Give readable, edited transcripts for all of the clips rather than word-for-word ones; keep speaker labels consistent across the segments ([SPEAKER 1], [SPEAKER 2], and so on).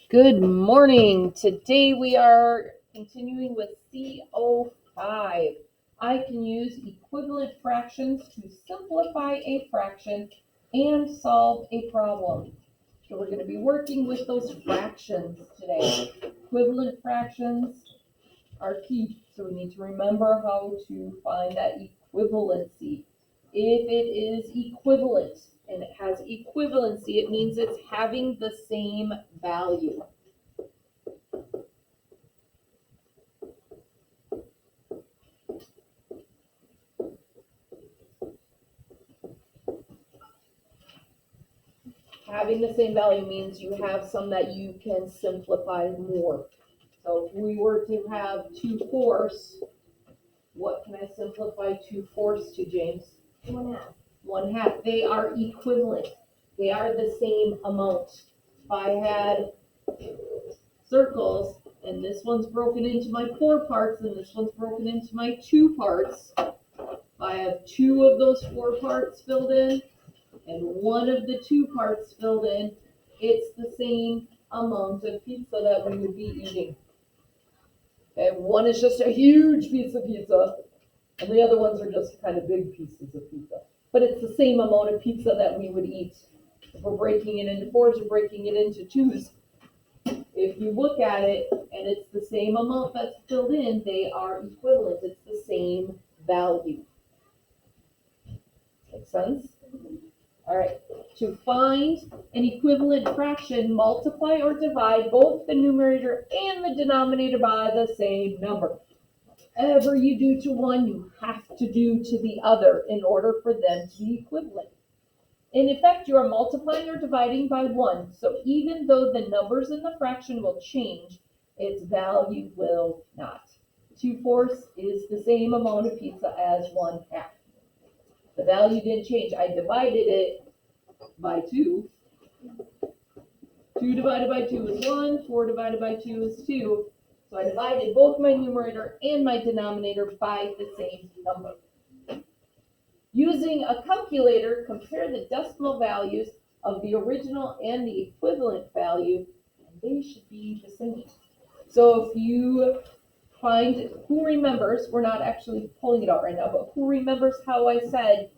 [SPEAKER 1] Good morning. Today we are continuing with CO5. I can use equivalent fractions to simplify a fraction and solve a problem. So we're going to be working with those fractions today. Equivalent fractions are key, so we need to remember how to find that equivalency. If it is equivalent and it has equivalency, it means it's having the same value. Having the same value means you have some that you can simplify more. So if we were to have 2/4, what can I simplify 2/4 to, James?
[SPEAKER 2] 1/2.
[SPEAKER 1] 1/2. They are equivalent. They are the same amount. If I had circles and this one's broken into my 4 parts and this one's broken into my 2 parts, if I have 2 of those 4 parts filled in and 1 of the 2 parts filled in, it's the same amount of pizza that we would be eating. Okay, one is just a huge piece of pizza, and the other ones are just kind of big pieces of pizza. But it's the same amount of pizza that we would eat. If we're breaking it into 4s, we're breaking it into 2s. If you look at it and it's the same amount that's filled in, they are equivalent. It's the same value. Make sense? All right, to find an equivalent fraction, multiply or divide both the numerator and the denominator by the same number. Whatever you do to one, you have to do to the other in order for them to be equivalent. In effect, you are multiplying or dividing by 1, so even though the numbers in the fraction will change, its value will not. 2/4 is the same amount of pizza as 1/2. The value didn't change. I divided it by 2. 2 divided by 2 is 1. 4 divided by 2 is 2. So I divided both my numerator and my denominator by the same number. Using a calculator, compare the decimal values of the original and the equivalent value, and they should be the same. So if you find, who remembers, we're not actually pulling it out right now, but who remembers how I said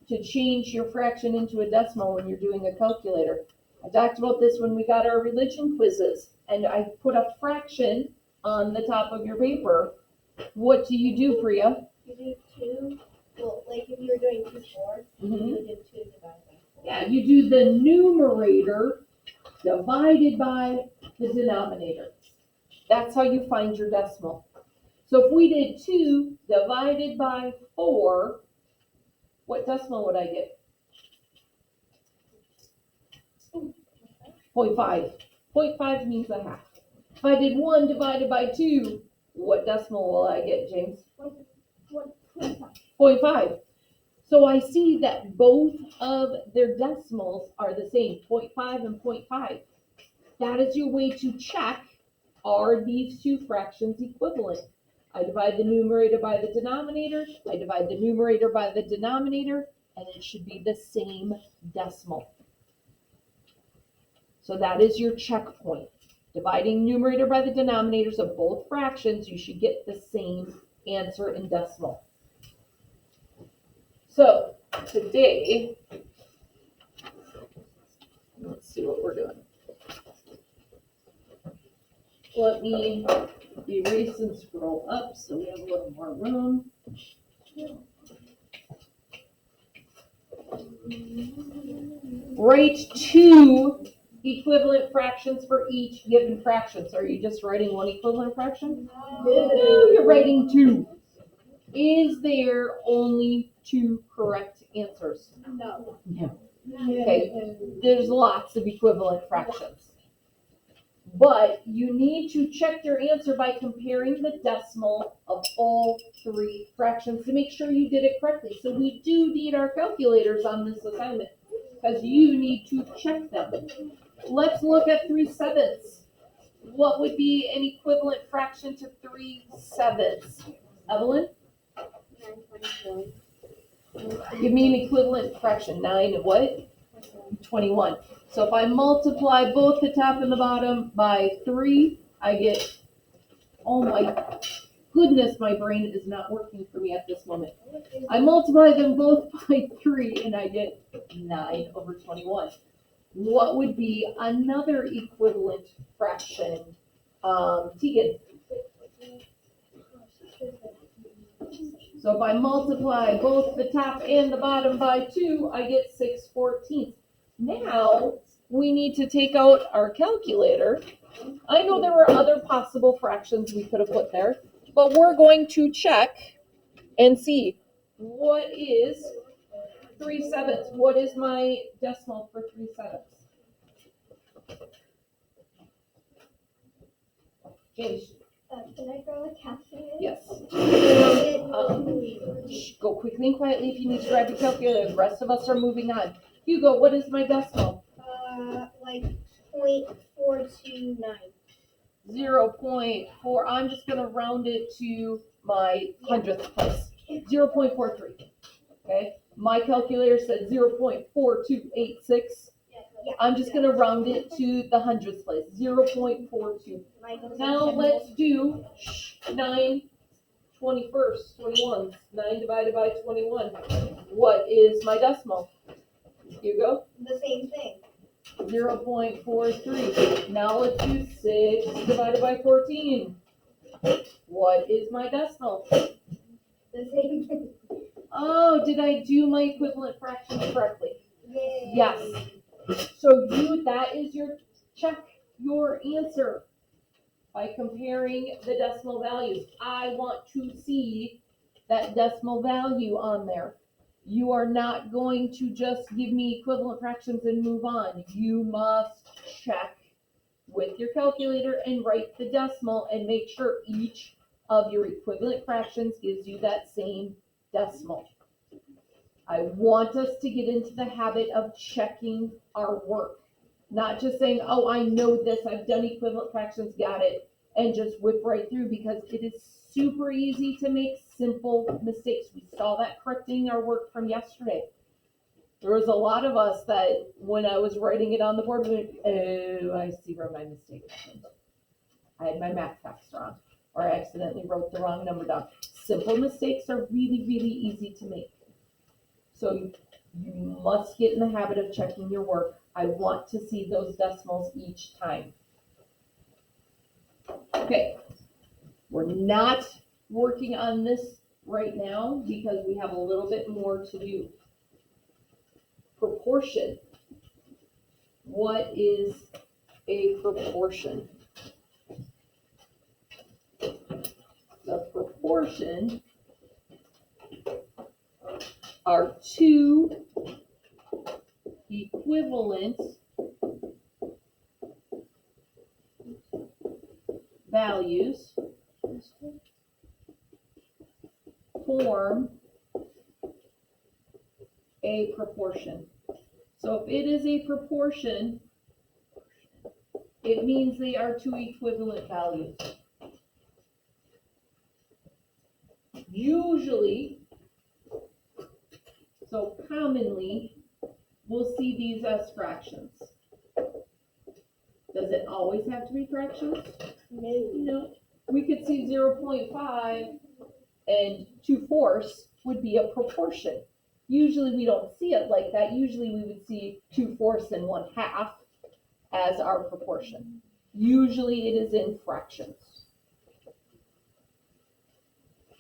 [SPEAKER 1] to change your fraction into a decimal when you're doing a calculator? I talked about this when we got our religion quizzes, and I put a fraction on the top of your paper. What do you do, Priya?
[SPEAKER 2] You do 2, well, like if you were doing 2/4, you would do 2 divided by 4.
[SPEAKER 1] Yeah, you do the numerator divided by the denominator. That's how you find your decimal. So if we did 2 divided by 4, what decimal would I get? 0.5. 0.5 means a half. If I did 1 divided by 2, what decimal will I get, James? 0.5. So I see that both of their decimals are the same, 0.5 and 0.5. That is your way to check, are these two fractions equivalent? I divide the numerator by the denominator, I divide the numerator by the denominator, and it should be the same decimal. So that is your checkpoint. Dividing numerator by the denominators of both fractions, you should get the same answer in decimal. So today, let's see what we're doing. Let me erase and scroll up so we have a little more room. Write 2 equivalent fractions for each given fraction. So are you just writing one equivalent fraction? No, you're writing 2. Is there only 2 correct answers?
[SPEAKER 2] No.
[SPEAKER 1] Okay, there's lots of equivalent fractions. But you need to check your answer by comparing the decimal of all 3 fractions to make sure you did it correctly. So we do need our calculators on this assignment because you need to check them. Let's look at 3/7. What would be an equivalent fraction to 3/7? Evelyn?
[SPEAKER 2] 9/24.
[SPEAKER 1] Give me an equivalent fraction. 9 and what? 21. So if I multiply both the top and the bottom by 3, I get, oh my goodness, my brain is not working for me at this moment. I multiply them both by 3 and I get 9 over 21. What would be another equivalent fraction? Tegan. So if I multiply both the top and the bottom by 2, I get 6/14. Now, we need to take out our calculator. I know there were other possible fractions we could have put there, but we're going to check and see what is 3/7. What is my decimal for 3/7? James.
[SPEAKER 2] Can I grab a calculator?
[SPEAKER 1] Yes. Go quickly and quietly if you need to grab your calculator. The rest of us are moving on. Hugo, what is my decimal?
[SPEAKER 2] Like 0.429.
[SPEAKER 1] 0.4. I'm just going to round it to my hundredth place. 0.43. Okay. My calculator said 0.4286.
[SPEAKER 2] Yeah.
[SPEAKER 1] I'm just going to round it to the hundredth place. 0.42. Now let's do 9 21st, 21. 9 divided by 21. What is my decimal? Hugo?
[SPEAKER 2] The same thing.
[SPEAKER 1] 0.43. Now let's do 6 divided by 14. What is my decimal?
[SPEAKER 2] The same thing.
[SPEAKER 1] Oh, did I do my equivalent fractions correctly?
[SPEAKER 2] Yay.
[SPEAKER 1] Yes. So that is check your answer by comparing the decimal values. I want to see that decimal value on there. You are not going to just give me equivalent fractions and move on. You must check with your calculator and write the decimal and make sure each of your equivalent fractions gives you that same decimal. I want us to get into the habit of checking our work, not just saying, oh, I know this, I've done equivalent fractions, got it, and just whip right through, because it is super easy to make simple mistakes. We saw that correcting our work from yesterday. There was a lot of us that when I was writing it on the board, we went, oh, I see where my mistake happened. I had my math facts wrong, or I accidentally wrote the wrong number down. Simple mistakes are really, really easy to make. So you must get in the habit of checking your work. I want to see those decimals each time. Okay, we're not working on this right now because we have a little bit more to do. Proportion. What is a proportion? The proportion are two equivalent values form a proportion. So if it is a proportion, it means they are two equivalent values. Usually, so commonly, we'll see these as fractions. Does it always have to be fractions? No. We could see 0.5 and 2/4 would be a proportion. Usually we don't see it like that. Usually we would see 2/4 and 1/2 as our proportion. Usually it is in fractions.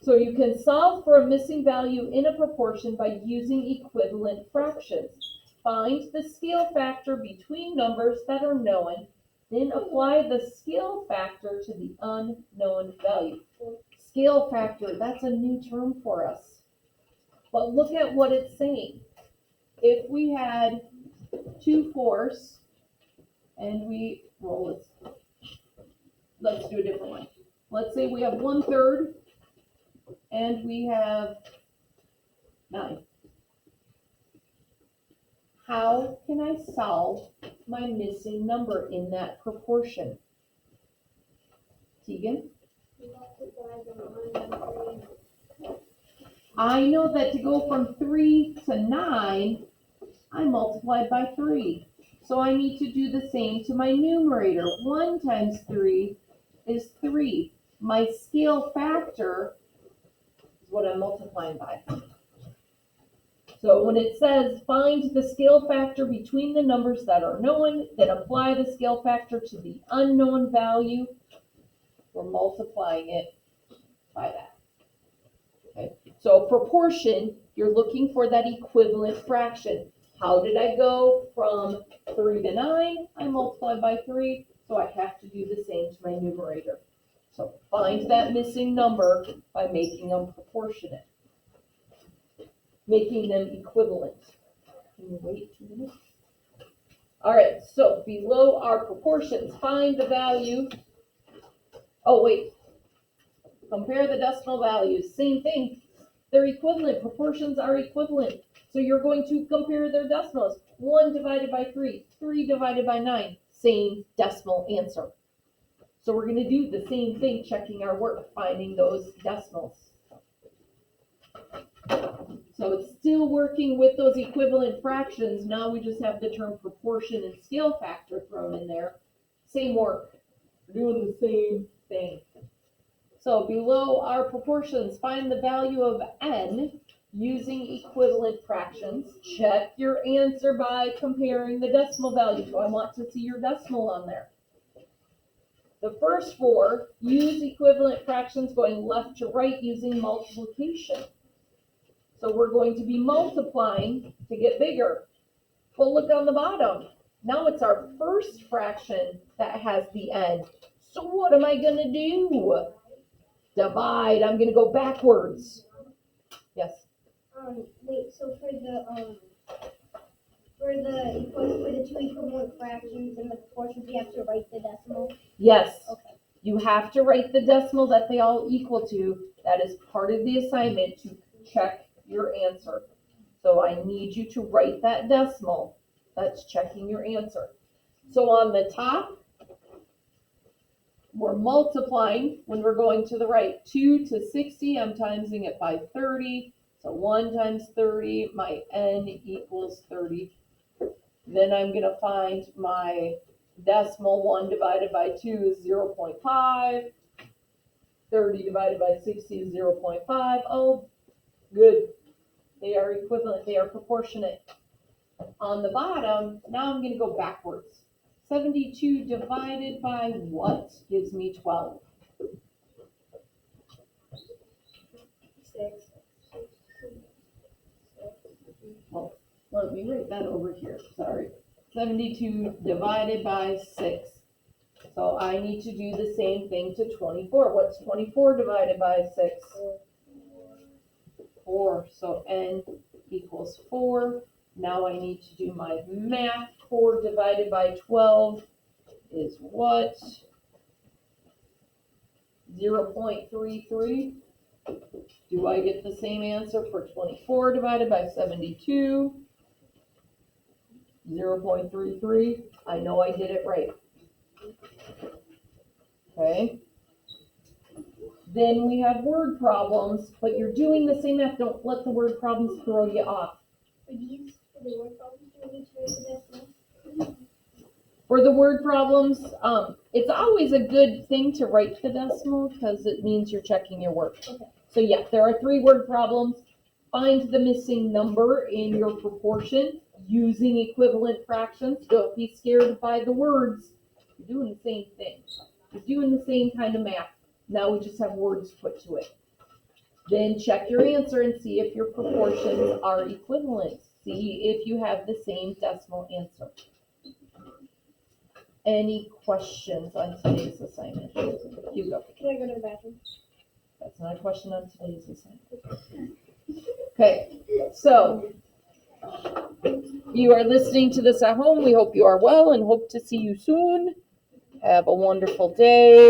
[SPEAKER 1] So you can solve for a missing value in a proportion by using equivalent fractions. Find the scale factor between numbers that are known, then apply the scale factor to the unknown value. Scale factor, that's a new term for us. But look at what it's saying. If we had 2/4 and we roll it, let's do a different one. Let's say we have 1/3 and we have 9. How can I solve my missing number in that proportion? Tegan? I know that to go from 3 to 9, I multiplied by 3. So I need to do the same to my numerator. 1 times 3 is 3. My scale factor is what I'm multiplying by. So when it says find the scale factor between the numbers that are known, then apply the scale factor to the unknown value, we're multiplying it by that. Okay. So proportion, you're looking for that equivalent fraction. How did I go from 3 to 9? I multiplied by 3, so I have to do the same to my numerator. So find that missing number by making them proportionate, making them equivalent. Can you wait 2 minutes? All right, so below our proportions, find the value. Oh, wait. Compare the decimal values. Same thing. They're equivalent. Proportions are equivalent. So you're going to compare their decimals. 1 divided by 3, 3 divided by 9, same decimal answer. So we're going to do the same thing, checking our work, finding those decimals. So it's still working with those equivalent fractions. Now we just have the term proportion and scale factor thrown in there. Same work. We're doing the same thing. So below our proportions, find the value of n using equivalent fractions. Check your answer by comparing the decimal value. So I want to see your decimal on there. The first 4, use equivalent fractions going left to right using multiplication. So we're going to be multiplying to get bigger. Well, look on the bottom. Now it's our first fraction that has the n. So what am I going to do? Divide. I'm going to go backwards. Yes?
[SPEAKER 2] Wait, so for the 2 equivalent fractions and the proportions, we have to write the decimal?
[SPEAKER 1] Yes.
[SPEAKER 2] Okay.
[SPEAKER 1] You have to write the decimal that they all equal to. That is part of the assignment to check your answer. So I need you to write that decimal. That's checking your answer. So on the top, we're multiplying when we're going to the right. 2 to 60, I'm timesing it by 30. So 1 times 30, my n equals 30. Then I'm going to find my decimal. 1 divided by 2 is 0.5. 30 divided by 60 is 0.5. Oh, good. They are equivalent. They are proportionate. On the bottom, now I'm going to go backwards. 72 divided by what gives me 12?
[SPEAKER 2] 6.
[SPEAKER 1] Well, let me write that over here. Sorry. 72 divided by 6. So I need to do the same thing to 24. What's 24 divided by 6? 4. So n equals 4. Now I need to do my math. 4 divided by 12 is what? 0.33. Do I get the same answer for 24 divided by 72? 0.33. I know I did it right. Okay. Then we have word problems, but you're doing the same math. Don't let the word problems throw you off.
[SPEAKER 2] For the word problems, do we need to write the decimal?
[SPEAKER 1] For the word problems, it's always a good thing to write the decimal because it means you're checking your work.
[SPEAKER 2] Okay.
[SPEAKER 1] So yeah, there are 3 word problems. Find the missing number in your proportion using equivalent fractions. Don't be scared by the words. You're doing the same thing. You're doing the same kind of math. Now we just have words put to it. Then check your answer and see if your proportions are equivalent. See if you have the same decimal answer. Any questions on today's assignment? Hugo.
[SPEAKER 2] Can I go to the bathroom?
[SPEAKER 1] That's not a question on today's assignment. Okay, so you are listening to this at home. We hope you are well and hope to see you soon. Have a wonderful day.